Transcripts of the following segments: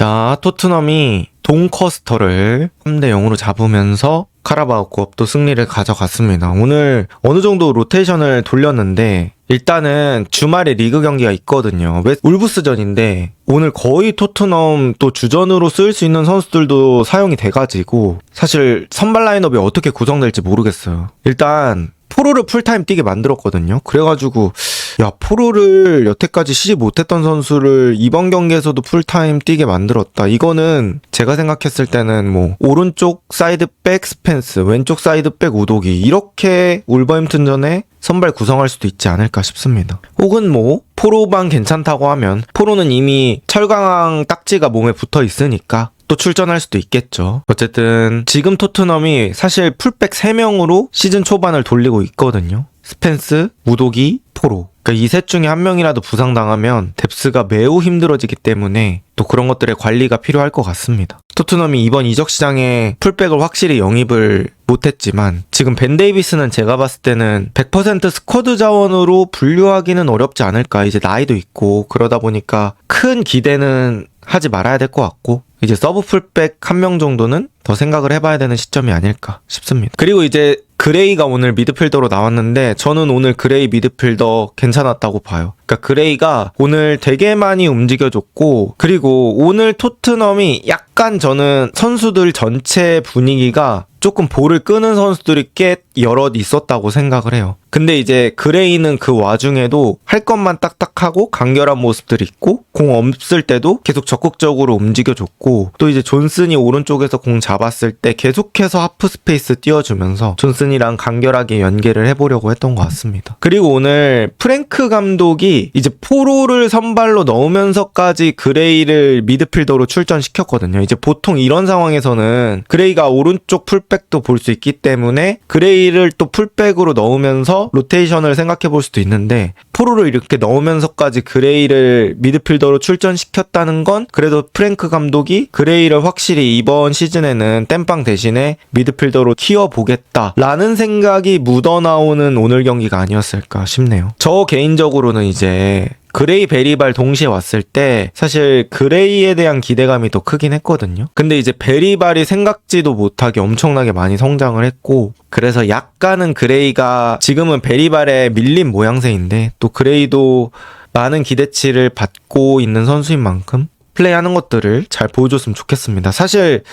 자, 토트넘이 돈커스터를 3대 0으로 잡으면서 카라바오컵도 승리를 가져갔습니다. 오늘 어느 정도 로테이션을 돌렸는데 일단은 주말에 리그 경기가 있거든요. 울브스전인데 오늘 거의 토트넘 또 주전으로 쓸 수 있는 선수들도 사용이 돼가지고 사실 선발 라인업이 어떻게 구성될지 모르겠어요. 일단 포로를 풀타임 뛰게 만들었거든요. 그래가지고 야, 포로를 여태까지 쉬지 못했던 선수를 이번 경기에서도 풀타임 뛰게 만들었다. 이거는 제가 생각했을 때는 뭐 오른쪽 사이드백 스펜스, 왼쪽 사이드백 우도기 이렇게 울버햄튼전에 선발 구성할 수도 있지 않을까 싶습니다. 혹은 뭐 포로만 괜찮다고 하면 포로는 이미 철강왕 딱지가 몸에 붙어 있으니까 또 출전할 수도 있겠죠. 어쨌든 지금 토트넘이 사실 풀백 3명으로 시즌 초반을 돌리고 있거든요. 스펜스, 우도기, 포로. 그러니까 이 셋 중에 한 명이라도 부상당하면 뎁스가 매우 힘들어지기 때문에 또 그런 것들의 관리가 필요할 것 같습니다. 토트넘이 이번 이적 시장에 풀백을 확실히 영입을 못했지만 지금 벤 데이비스는 제가 봤을 때는 100% 스쿼드 자원으로 분류하기는 어렵지 않을까. 이제 나이도 있고 그러다 보니까 큰 기대는 하지 말아야 될 것 같고 이제 서브 풀백 한 명 정도는 더 생각을 해봐야 되는 시점이 아닐까 싶습니다. 그리고 이제 그레이가 오늘 미드필더로 나왔는데 저는 오늘 그레이 미드필더 괜찮았다고 봐요. 그러니까 그레이가 오늘 되게 많이 움직여줬고 그리고 오늘 토트넘이 약간 저는 선수들 전체 분위기가 조금 볼을 끄는 선수들이 꽤 여럿 있었다고 생각을 해요. 근데 이제 그레이는 그 와중에도 할 것만 딱딱하고 간결한 모습들이 있고 공 없을 때도 계속 적극적으로 움직여줬고 또 이제 존슨이 오른쪽에서 공 잡았을 때 계속해서 하프 스페이스 띄워주면서 존슨이랑 간결하게 연계를 해보려고 했던 것 같습니다. 그리고 오늘 프랭크 감독이 이제 포로를 선발로 넣으면서까지 그레이를 미드필더로 출전시켰거든요. 이제 보통 이런 상황에서는 그레이가 오른쪽 풀백도 볼 수 있기 때문에 그레이를 또 풀백으로 넣으면서 로테이션을 생각해 볼 수도 있는데 포로를 이렇게 넣으면서까지 그레이를 미드필더로 출전시켰다는 건 그래도 프랭크 감독이 그레이를 확실히 이번 시즌에는 땜빵 대신에 미드필더로 키워보겠다라는 생각이 묻어나오는 오늘 경기가 아니었을까 싶네요. 저 개인적으로는 이제 그레이 베리발 동시에 왔을 때 사실 그레이에 대한 기대감이 더 크긴 했거든요. 근데 이제 베리발이 생각지도 못하게 엄청나게 많이 성장을 했고 그래서 약간은 그레이가 지금은 베리발에 밀린 모양새인데 또 그레이도 많은 기대치를 받고 있는 선수인 만큼 플레이하는 것들을 잘 보여줬으면 좋겠습니다. 사실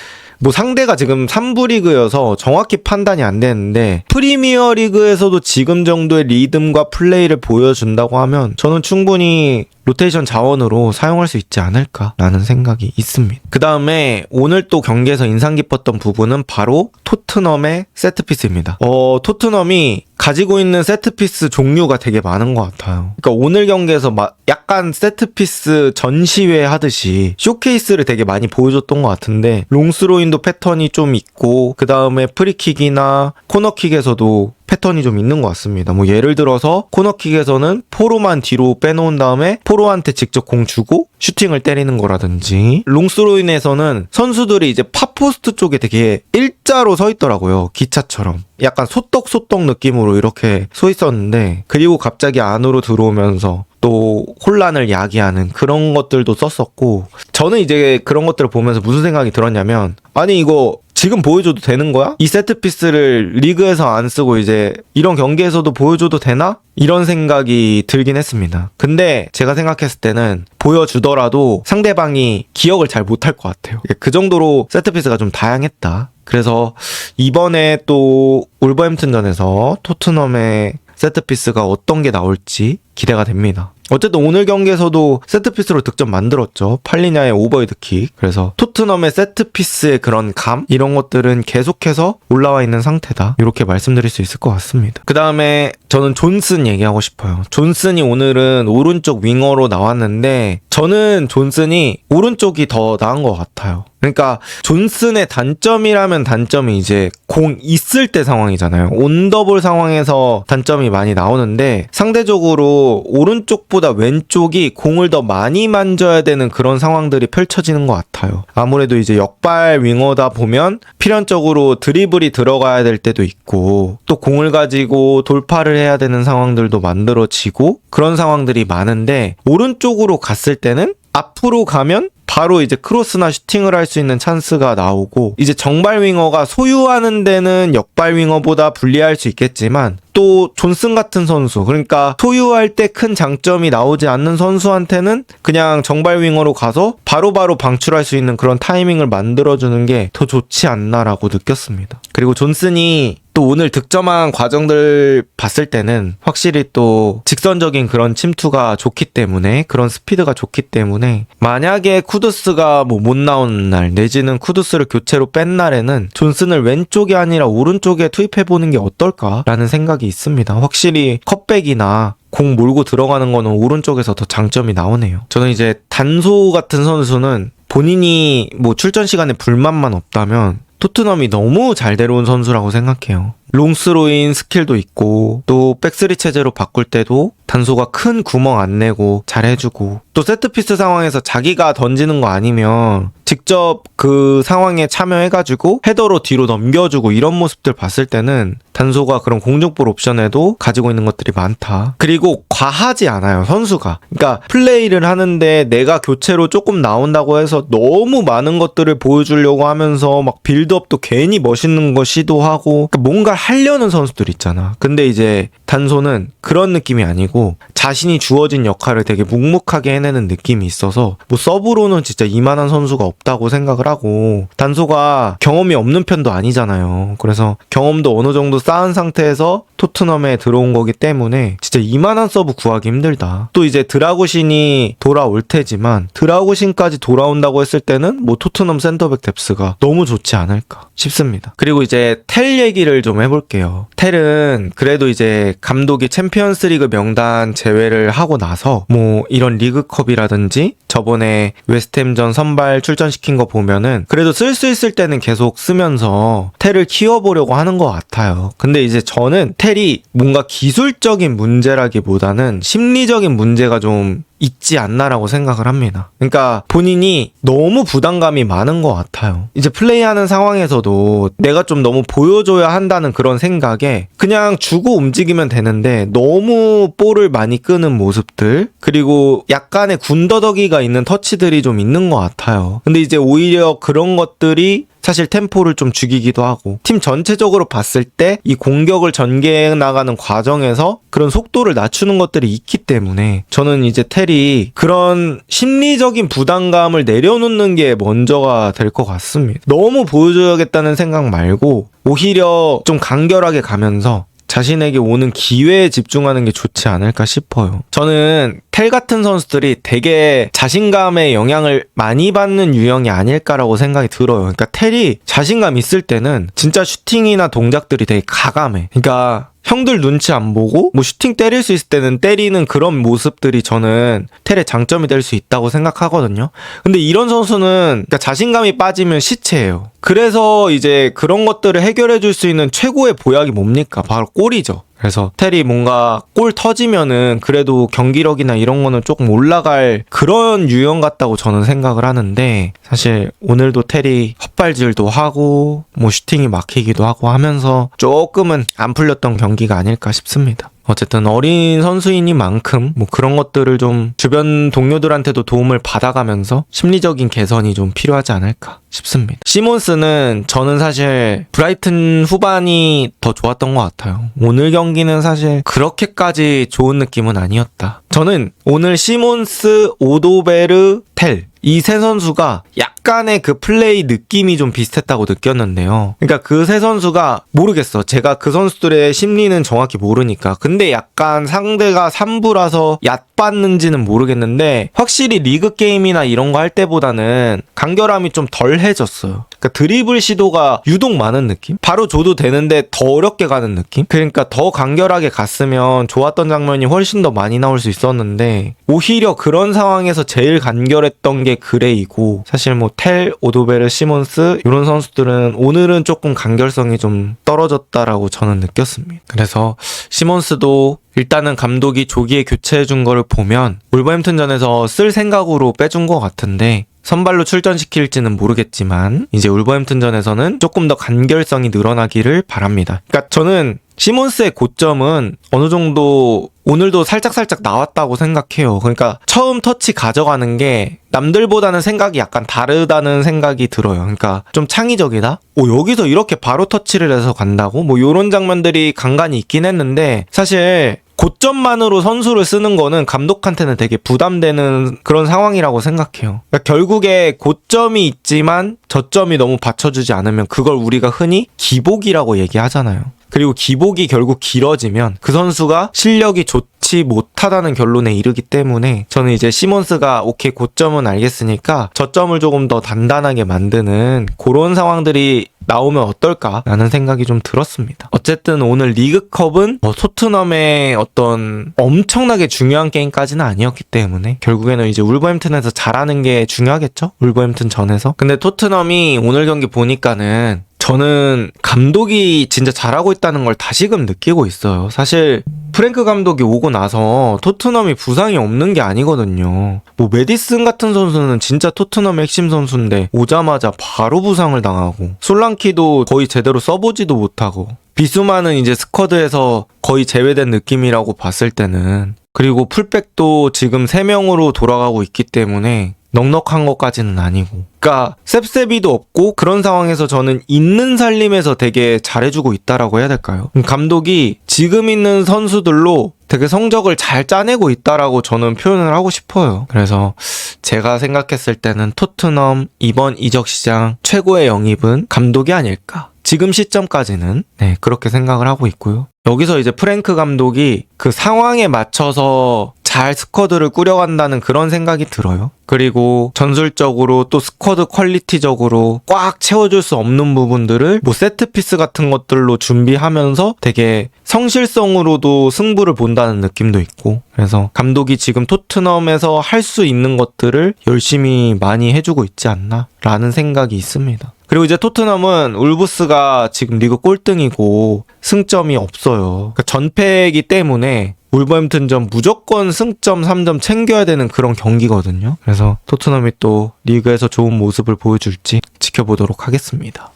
뭐 상대가 지금 3부 리그여서 정확히 판단이 안 되는데 프리미어 리그에서도 지금 정도의 리듬과 플레이를 보여준다고 하면 저는 충분히 로테이션 자원으로 사용할 수 있지 않을까라는 생각이 있습니다. 그 다음에 오늘 또 경기에서 인상 깊었던 부분은 바로 토트넘의 세트피스입니다. 토트넘이 가지고 있는 세트피스 종류가 되게 많은 것 같아요. 그러니까 오늘 경기에서 약간 세트피스 전시회 하듯이 쇼케이스를 되게 많이 보여줬던 것 같은데 롱스로인도 패턴이 좀 있고 그 다음에 프리킥이나 코너킥에서도 패턴이 좀 있는 것 같습니다. 뭐 예를 들어서 코너킥에서는 포로만 뒤로 빼놓은 다음에 포로한테 직접 공 주고 슈팅을 때리는 거라든지 롱스로인에서는 선수들이 이제 팝포스트 쪽에 되게 일자로 서 있더라고요. 기차처럼. 약간 소떡소떡 느낌으로 이렇게 서 있었는데 그리고 갑자기 안으로 들어오면서 또 혼란을 야기하는 그런 것들도 썼었고 저는 이제 그런 것들을 보면서 무슨 생각이 들었냐면 아니 이거 지금 보여줘도 되는 거야? 이 세트피스를 리그에서 안 쓰고 이제 이런 경기에서도 보여줘도 되나? 이런 생각이 들긴 했습니다. 근데 제가 생각했을 때는 보여주더라도 상대방이 기억을 잘 못할 것 같아요. 그 정도로 세트피스가 좀 다양했다. 그래서 이번에 또 울버햄튼전에서 토트넘의 세트피스가 어떤 게 나올지 기대가 됩니다. 어쨌든 오늘 경기에서도 세트피스로 득점 만들었죠. 팔리냐의 오버헤드킥. 그래서 토트넘의 세트피스의 그런 감 이런 것들은 계속해서 올라와 있는 상태다. 이렇게 말씀드릴 수 있을 것 같습니다. 그 다음에 저는 존슨 얘기하고 싶어요. 존슨이 오늘은 오른쪽 윙어로 나왔는데 저는 존슨이 오른쪽이 더 나은 것 같아요. 그러니까 존슨의 단점이라면 단점이 이제 공 있을 때 상황이잖아요. 온더볼 상황에서 단점이 많이 나오는데 상대적으로 오른쪽보다 왼쪽이 공을 더 많이 만져야 되는 그런 상황들이 펼쳐지는 것 같아요. 아무래도 이제 역발 윙어다 보면 필연적으로 드리블이 들어가야 될 때도 있고 또 공을 가지고 돌파를 해야 되는 상황들도 만들어지고 그런 상황들이 많은데 오른쪽으로 갔을 때는 앞으로 가면 바로 이제 크로스나 슈팅을 할 수 있는 찬스가 나오고, 이제 정발 윙어가 소유하는 데는 역발 윙어보다 불리할 수 있겠지만 또 존슨 같은 선수, 그러니까 소유할 때 큰 장점이 나오지 않는 선수한테는 그냥 정발 윙어로 가서 바로바로 방출할 수 있는 그런 타이밍을 만들어주는 게 더 좋지 않나라고 느꼈습니다. 그리고 존슨이 또 오늘 득점한 과정들 봤을 때는 확실히 또 직선적인 그런 침투가 좋기 때문에, 그런 스피드가 좋기 때문에 만약에 쿠두스가 뭐 못 나오는 날, 내지는 쿠두스를 교체로 뺀 날에는 존슨을 왼쪽이 아니라 오른쪽에 투입해보는 게 어떨까라는 생각이 있습니다. 확실히 컵백이나 공 몰고 들어가는 거는 오른쪽에서 더 장점이 나오네요. 저는 이제 단소 같은 선수는 본인이 뭐 출전 시간에 불만만 없다면 토트넘이 너무 잘 데려온 선수라고 생각해요. 롱스로인 스킬도 있고, 또 백스리 체제로 바꿀 때도 단소가 큰 구멍 안 내고 잘 해주고, 또 세트피스 상황에서 자기가 던지는 거 아니면 직접 그 상황에 참여해가지고 헤더로 뒤로 넘겨주고, 이런 모습들 봤을 때는 단소가 그런 공중볼 옵션에도 가지고 있는 것들이 많다. 그리고 과하지 않아요, 선수가. 그러니까 플레이를 하는데 내가 교체로 조금 나온다고 해서 너무 많은 것들을 보여주려고 하면서 막 빌드업도 괜히 멋있는 거 시도하고, 그러니까 뭔가 하려는 선수들 있잖아. 근데 이제 단소는 그런 느낌이 아니고 자신이 주어진 역할을 되게 묵묵하게 해내는 느낌이 있어서, 뭐 서브로는 진짜 이만한 선수가 없다고 생각을 하고, 단소가 경험이 없는 편도 아니잖아요. 그래서 경험도 어느 정도 쌓은 상태에서 토트넘에 들어온 거기 때문에 진짜 이만한 서브 구하기 힘들다. 또 이제 드라구신이 돌아올 테지만 드라구신까지 돌아온다고 했을 때는 뭐 토트넘 센터백 뎁스가 너무 좋지 않을까 싶습니다. 그리고 이제 텔 얘기를 좀 해볼게요. 텔은 그래도 이제 감독이 챔피언스리그 명단 제외를 하고 나서 뭐 이런 리그컵이라든지 저번에 웨스트햄전 선발 출전시킨 거 보면은 그래도 쓸 수 있을 때는 계속 쓰면서 텔을 키워보려고 하는 것 같아요. 근데 이제 저는 텔이 뭔가 기술적인 문제라기보다는 심리적인 문제가 좀 있지 않나라고 생각을 합니다. 그러니까 본인이 너무 부담감이 많은 것 같아요. 이제 플레이하는 상황에서도 내가 좀 너무 보여줘야 한다는 그런 생각에 그냥 주고 움직이면 되는데 너무 볼을 많이 끄는 모습들, 그리고 약간의 군더더기가 있는 터치들이 좀 있는 것 같아요. 근데 이제 오히려 그런 것들이 사실 템포를 좀 죽이기도 하고, 팀 전체적으로 봤을 때 이 공격을 전개해 나가는 과정에서 그런 속도를 낮추는 것들이 있기 때문에 저는 이제 텔이 그런 심리적인 부담감을 내려놓는 게 먼저가 될 것 같습니다. 너무 보여줘야겠다는 생각 말고 오히려 좀 간결하게 가면서 자신에게 오는 기회에 집중하는 게 좋지 않을까 싶어요. 저는 텔 같은 선수들이 되게 자신감에 영향을 많이 받는 유형이 아닐까라고 생각이 들어요. 그러니까 텔이 자신감 있을 때는 진짜 슈팅이나 동작들이 되게 가감해. 그러니까 형들 눈치 안 보고 뭐 슈팅 때릴 수 있을 때는 때리는 그런 모습들이 저는 텔의 장점이 될 수 있다고 생각하거든요. 근데 이런 선수는 그러니까 자신감이 빠지면 시체예요. 그래서 이제 그런 것들을 해결해 줄 수 있는 최고의 보약이 뭡니까? 바로 골이죠. 그래서 텔이 뭔가 골 터지면은 그래도 경기력이나 이런 거는 조금 올라갈 그런 유형 같다고 저는 생각을 하는데, 사실 오늘도 텔이 헛발질도 하고 뭐 슈팅이 막히기도 하고 하면서 조금은 안 풀렸던 경기가 아닐까 싶습니다. 어쨌든 어린 선수이니만큼 뭐 그런 것들을 좀 주변 동료들한테도 도움을 받아가면서 심리적인 개선이 좀 필요하지 않을까 싶습니다. 시몬스는 저는 사실 브라이튼 후반이 더 좋았던 것 같아요. 오늘 경기는 사실 그렇게까지 좋은 느낌은 아니었다. 저는 오늘 시몬스, 오도베르, 텔 이 세 선수가 약간의 그 플레이 느낌이 좀 비슷했다고 느꼈는데요. 그러니까 그 세 선수가 모르겠어. 제가 그 선수들의 심리는 정확히 모르니까. 근데 약간 상대가 3부라서 얕봤는지는 모르겠는데 확실히 리그 게임이나 이런 거 할 때보다는 간결함이 좀 덜해졌어요. 그러니까 드리블 시도가 유독 많은 느낌? 바로 줘도 되는데 더 어렵게 가는 느낌? 그러니까 더 간결하게 갔으면 좋았던 장면이 훨씬 더 많이 나올 수 있었는데 오히려 그런 상황에서 제일 간결했던 게 그레이고, 사실 뭐 텔, 오도베르, 시몬스 이런 선수들은 오늘은 조금 간결성이 좀 떨어졌다라고 저는 느꼈습니다. 그래서 시몬스도 일단은 감독이 조기에 교체해준 거를 보면 울버햄튼전에서 쓸 생각으로 빼준 것 같은데 선발로 출전시킬지는 모르겠지만 이제 울버햄튼전에서는 조금 더 간결성이 늘어나기를 바랍니다. 그러니까 저는 시몬스의 고점은 어느 정도 오늘도 살짝 나왔다고 생각해요. 그러니까 처음 터치 가져가는 게 남들보다는 생각이 약간 다르다는 생각이 들어요. 그러니까 좀 창의적이다? 여기서 이렇게 바로 터치를 해서 간다고? 뭐 요런 장면들이 간간히 있긴 했는데 사실 고점만으로 선수를 쓰는 거는 감독한테는 되게 부담되는 그런 상황이라고 생각해요. 그러니까 결국에 고점이 있지만 저점이 너무 받쳐주지 않으면 그걸 우리가 흔히 기복이라고 얘기하잖아요. 그리고 기복이 결국 길어지면 그 선수가 실력이 좋지 못하다는 결론에 이르기 때문에 저는 이제 시몬스가 오케이 고점은 알겠으니까 저점을 조금 더 단단하게 만드는 그런 상황들이 나오면 어떨까라는 생각이 좀 들었습니다. 어쨌든 오늘 리그컵은 토트넘의 어떤 엄청나게 중요한 게임까지는 아니었기 때문에 결국에는 이제 울버햄튼에서 잘하는 게 중요하겠죠? 울버햄튼 전에서. 근데 토트넘이 오늘 경기 보니까는 저는 감독이 진짜 잘하고 있다는 걸 다시금 느끼고 있어요. 사실 프랭크 감독이 오고 나서 토트넘이 부상이 없는 게 아니거든요. 뭐 메디슨 같은 선수는 진짜 토트넘의 핵심 선수인데 오자마자 바로 부상을 당하고 솔랑키도 거의 제대로 써보지도 못하고 비수마는 이제 스쿼드에서 거의 제외된 느낌이라고 봤을 때는 그리고 풀백도 지금 3명으로 돌아가고 있기 때문에 넉넉한 것까지는 아니고 그러니까 셉셉이도 없고 그런 상황에서 저는 있는 살림에서 되게 잘해주고 있다라고 해야 될까요? 감독이 지금 있는 선수들로 되게 성적을 잘 짜내고 있다라고 저는 표현을 하고 싶어요. 그래서 제가 생각했을 때는 토트넘 이번 이적 시장 최고의 영입은 감독이 아닐까. 지금 시점까지는 그렇게 생각을 하고 있고요. 여기서 이제 프랭크 감독이 그 상황에 맞춰서 잘 스쿼드를 꾸려간다는 그런 생각이 들어요. 그리고 전술적으로 또 스쿼드 퀄리티적으로 꽉 채워줄 수 없는 부분들을 뭐 세트피스 같은 것들로 준비하면서 되게 성실성으로도 승부를 본다는 느낌도 있고 그래서 감독이 지금 토트넘에서 할 수 있는 것들을 열심히 많이 해주고 있지 않나 라는 생각이 있습니다. 그리고 이제 토트넘은 울브스가 지금 리그 꼴등이고 승점이 없어요. 그러니까 전패이기 때문에 울버햄튼전 무조건 승점 3점 챙겨야 되는 그런 경기거든요. 그래서 토트넘이 또 리그에서 좋은 모습을 보여줄지 지켜보도록 하겠습니다.